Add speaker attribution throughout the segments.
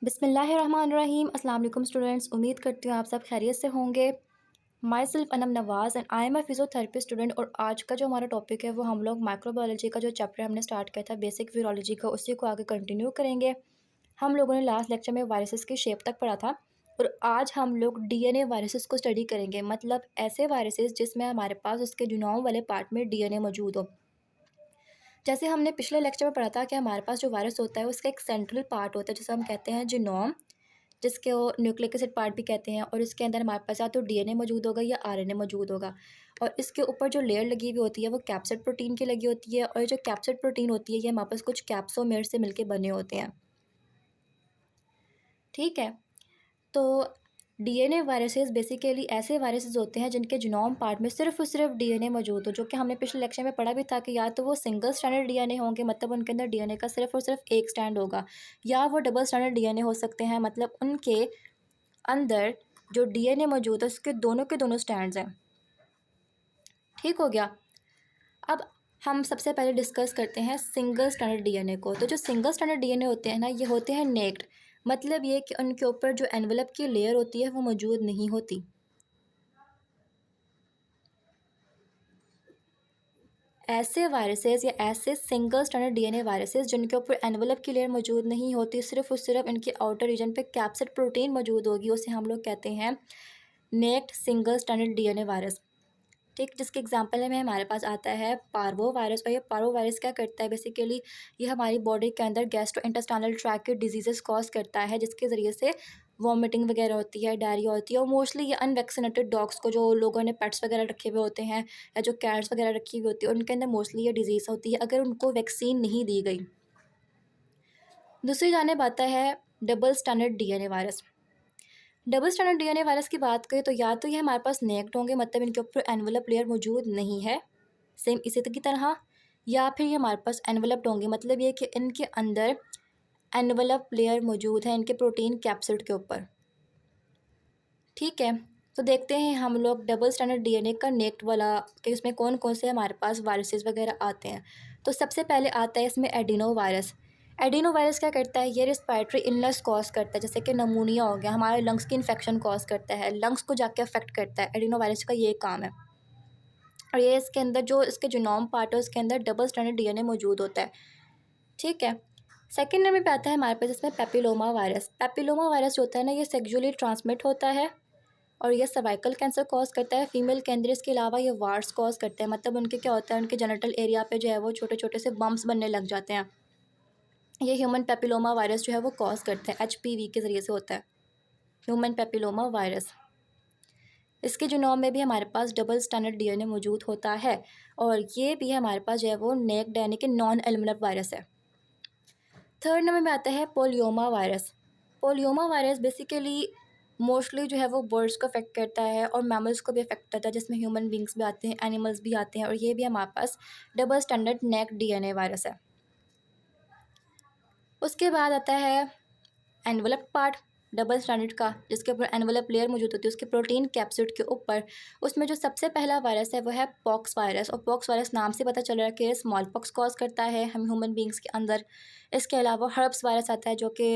Speaker 1: बिस्मिल्लाहिर्रहमानिर्रहीम। अस्सलाम वालेकुम स्टूडेंट्स, उम्मीद करती हूँ आप सब खैरियत से होंगे। My self Anam Nawaz and I am a physiotherapy student. और आज का जो हमारा टॉपिक है वो हम लोग माइक्रोबायोलॉजी का जो चैप्टर हमने स्टार्ट किया था बेसिक वीरोलॉजी का, उसी को आगे कंटिन्यू करेंगे। हम लोगों ने लास्ट लेक्चर में वायरसेस की शेप तक पढ़ा था और आज हम लोग डीएनए वायरसेस को स्टडी करेंगे, मतलब ऐसे वायरसेस जिसमें हमारे पास उसके जुनोम वाले पार्ट में डीएनए मौजूद हो। जैसे हमने पिछले लेक्चर में पढ़ा था कि हमारे पास जो वायरस होता है उसका एक सेंट्रल पार्ट होता है जिसे हम कहते हैं जीनोम, जिसके वो न्यूक्लिक एसिड पार्ट भी कहते हैं। और इसके अंदर हमारे पास या तो डीएनए मौजूद होगा या आरएनए मौजूद होगा। और इसके ऊपर जो लेयर लगी हुई होती है वो कैप्सिड प्रोटीन की लगी होती है। और ये जो कैप्सिड प्रोटीन होती है ये हमारे पास कुछ कैप्सोमेर से मिलके बने होते हैं। ठीक है, तो डीएनए वायरसेस बेसिकली ऐसे वायरसेस होते हैं जिनके जीनोम पार्ट में सिर्फ और सिर्फ डीएनए मौजूद हो, जो कि हमने पिछले लेक्चर में पढ़ा भी था कि या तो वो सिंगल स्ट्रैंडेड डीएनए होंगे, मतलब उनके अंदर डीएनए का सिर्फ और सिर्फ एक स्टैंड होगा, या वो डबल स्ट्रैंडेड डीएनए हो सकते हैं, मतलब उनके अंदर जो डीएनए मौजूद है उसके दोनों के दोनों स्टैंड्स हैं। ठीक हो गया। अब हम सबसे पहले डिस्कस करते हैं सिंगल स्ट्रैंडेड डीएनए को। तो जो सिंगल स्ट्रैंडेड डीएनए होते हैं ना, ये होते हैं नेक्ड, मतलब ये कि उनके ऊपर जो एनवेलप की लेयर होती है वो मौजूद नहीं होती। ऐसे वायरसेस या ऐसे सिंगल स्ट्रैंडेड डीएनए वायरसेस जिनके ऊपर एनवेलप की लेयर मौजूद नहीं होती, सिर्फ और सिर्फ इनके आउटर रीजन पे कैप्सिड प्रोटीन मौजूद होगी, उसे हम लोग कहते हैं naked single stranded DNA virus. ठीक, जिसके एग्जांपल में हमारे पास आता है पार्वो वायरस। और ये पार्वो वायरस क्या करता है, बेसिकली ये हमारी बॉडी के अंदर गैस्ट्रो इंटेस्टाइनल ट्रैक के डिजीजेस कॉज करता है, जिसके ज़रिए से वॉमिटिंग वगैरह होती है, डायरिया होती है। और मोस्टली ये अनवैक्सीनेटेड डॉग्स को, जो लोगों ने पेट्स वगैरह रखे हुए होते हैं या जो कैट्स वगैरह रखी हुई होती है, उनके अंदर मोस्टली ये डिजीज़ होती है अगर उनको वैक्सीन नहीं दी गई। दूसरी जानिब आता है double standard DNA virus. Double standard DNA virus की बात करें तो या तो ये हमारे पास नेक्ड होंगे, मतलब इनके ऊपर एनवेलप लेयर मौजूद नहीं है सेम इसी की तरह, या फिर ये हमारे पास एनवेलप्ड होंगे, मतलब ये कि इनके अंदर एनवेलप लेयर मौजूद है इनके प्रोटीन कैप्सिड के ऊपर। ठीक है, तो देखते हैं हम लोग डबल स्टैंडर्ड डीएनए का नेक्ड वाला कि इसमें कौन कौन से हमारे पास वायरसेस वगैरह आते हैं। तो सबसे पहले आता है इसमें एडिनो वायरस। एडिनो वायरस क्या करता है, ये रिस्पायरेटरी इलनेस कॉज करता है, जैसे कि नमूनिया हो गया, हमारे लंग्स की इन्फेक्शन कॉज करता है, लंग्स को जाके अफेक्ट करता है। एडिनो वायरस का ये काम है। और ये इसके अंदर जो इसके जीनोम पार्ट है उसके अंदर डबल स्टैंडर्ड डीएनए मौजूद होता है। ठीक है, सेकेंड नंबर पे आता है हमारे पास इसमें पेपिलोमा वायरस। पेपिलोमा वायरस जो होता है ना, ये सेक्सुअली ट्रांसमिट होता है और ये सर्वाइकल कैंसर कॉज करता है फीमेल के अंदर। इसके अलावा ये वार्ड्स कॉज करते हैं, मतलब उनके क्या होता है, उनके जेनिटल एरिया पे जो है वो छोटे छोटे से बम्प्स बनने लग जाते हैं। ये ह्यूमन पेपिलोमा वायरस जो है वो कॉज करता है, एचपीवी के ज़रिए से होता है ह्यूमन पेपिलोमा वायरस। इसके जीनोम में भी हमारे पास डबल स्टैंडर्ड डीएनए मौजूद होता है और ये भी हमारे पास जो है वो नेक्ड यानी कि नॉन एल्युमिनल वायरस है। थर्ड नंबर में आता है पोलियोमा वायरस। पोलियोमा वायरस बेसिकली मोस्टली जो है वो बर्ड्स को अफेक्ट करता है और मैमल्स को भी अफेक्ट करता है, जिसमें ह्यूमन बींग्स भी आते हैं, एनिमल्स भी आते हैं। और ये भी हमारे पास डबल स्टैंडर्ड नेक डीएनए वायरस है। उसके बाद आता है एनवलप पार्ट डबल स्टैंडर्ड का, जिसके ऊपर एनवलप लेयर मौजूद होती है उसके प्रोटीन कैप्सिड के ऊपर। उसमें जो सबसे पहला वायरस है वो है पॉक्स वायरस। और पॉक्स वायरस नाम से पता चल रहा है कि स्मॉल पॉक्स कॉज करता है हम ह्यूमन बींग्स के अंदर। इसके अलावा हर्ब्स वायरस आता है जो कि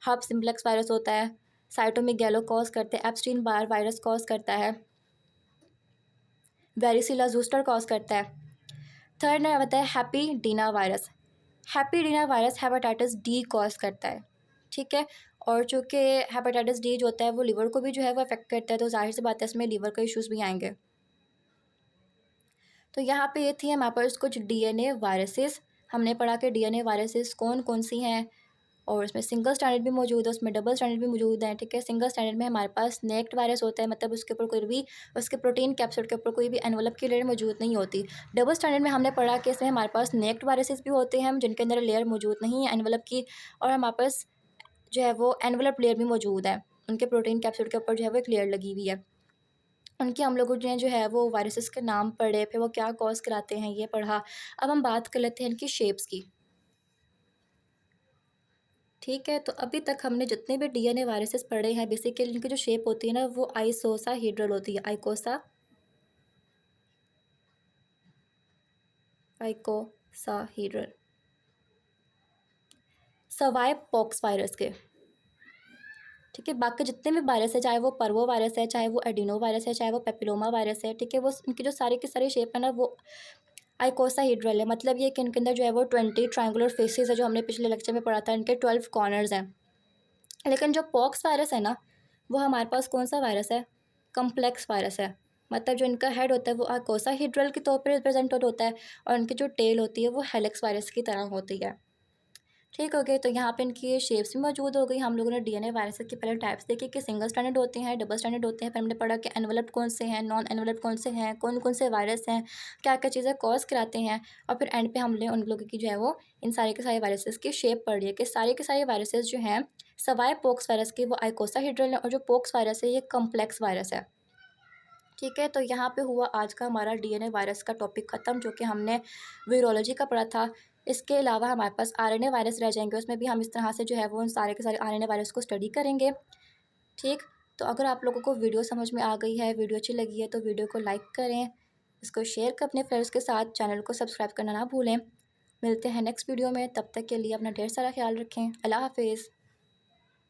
Speaker 1: हर्ब सिम्प्लेक्स वायरस होता है, साइटोमेगैलो कॉज करते हैं, एप्स्टीन बार वायरस कॉज करता है, वेरिसिला जूस्टर कॉज करता है। थर्ड नंबर आता है hepadna virus. Hepadna virus hepatitis D cause करता है। ठीक है, और चूँकि हेपेटाइटिस डी जो होता है वो लिवर को भी जो है वो अफेक्ट करता है, तो जाहिर सी बात है इसमें लिवर का इश्यूज़ भी आएंगे। तो यहाँ पे ये थी हमारे पास कुछ डीएनए वायरसेस। हमने पढ़ा कि डीएनए वायरसेस कौन कौन सी हैं, और उसमें सिंगल स्टैंडर्ड भी मौजूद है, उसमें डबल स्टैंडर्ड भी मौजूद है। ठीक है, सिंगल स्टैंडर्ड में हमारे पास नेक्ड वायरस होता है, मतलब उसके ऊपर कोई भी उसके प्रोटीन कैप्सिड के ऊपर कोई भी एनवलप की लेयर मौजूद नहीं होती। डबल स्टैंडर्ड में हमने पढ़ा कि इसमें हमारे पास नेक्ड वायरसेस भी होते हैं जिनके अंदर लेयर मौजूद नहीं है एनवलप की, और हमारे पास जो है वो एनवलप लेयर भी मौजूद है, उनके प्रोटीन कैप्सिड के ऊपर जो है वो एक लेयर लगी हुई है। उनके हम लोगों ने जो है वो वायरसेस के नाम पढ़े, फिर वो क्या कॉज कराते हैं ये पढ़ा। अब हम बात कर लेते हैं इनकी शेप्स की। ठीक है, तो अभी तक हमने जितने भी डीएनए वायरसेस पढ़े हैं बेसिकली इनकी जो शेप होती है ना वो आइकोसाहेड्रल होती है। आइकोसाहेड्रल सवाए पॉक्स वायरस के। ठीक है। बाकी जितने भी वायरस है, चाहे वो पर्वो वायरस है, चाहे वो एडिनो वायरस है, चाहे वो पेपिलोमा वायरस है, ठीक है, वो उनकी जो सारी की सारी शेप है ना वो आइकोसाहीड्रल है। मतलब ये कि इनके अंदर जो है वो 20 ट्रायंगुलर फेसेस है, जो हमने पिछले लेक्चर में पढ़ा था। इनके 12 कॉर्नर्स हैं। लेकिन जो पॉक्स वायरस है ना, वो हमारे पास कौन सा वायरस है? कम्प्लेक्स वायरस है। मतलब जो इनका हेड होता है वो आइकोसाहीड्रल के तौर पर रिप्रेजेंट होता है, और इनकी जो टेल होती है वो हेलिक्स वायरस की तरह होती है। ठीक हो गए। तो यहाँ पे इनकी शेप्स भी मौजूद हो गई। हम लोगों ने डीएनए वायरस के पहले टाइप्स देखे कि सिंगल स्टैंडर्ड होते हैं, डबल स्टैंडर्ड होते हैं। फिर हमने पढ़ा कि एनवलप कौन से हैं, नॉन एनवलप कौन से हैं, कौन कौन से वायरस हैं, क्या क्या चीज़ें कॉज कराते हैं। और फिर एंड पे हमने उन लोगों की जो है वो इन सारे के सारे वायरसेस की शेप पढ़ी है कि सारे के सारे वायरसेस जो हैं सवाए पोक्स वायरस के वो आइकोसाहीड्रल है, और जो पोक्स वायरस है ये कम्प्लेक्स वायरस है। ठीक है। तो यहाँ पे हुआ आज का हमारा डीएनए वायरस का टॉपिक ख़त्म, जो कि हमने वीरोलॉजी का पढ़ा था। इसके अलावा हमारे पास आरएनए वायरस रह जाएंगे, उसमें भी हम इस तरह से जो है वो उन सारे के सारे आरएनए वायरस को स्टडी करेंगे। ठीक। तो अगर आप लोगों को वीडियो समझ में आ गई है, वीडियो अच्छी लगी है, तो वीडियो को लाइक करें, इसको शेयर करें अपने फ्रेंड्स के साथ, चैनल को सब्सक्राइब करना ना भूलें। मिलते हैं नेक्स्ट वीडियो में, तब तक के लिए अपना ढेर सारा ख्याल रखें। अल्लाह हाफिज़।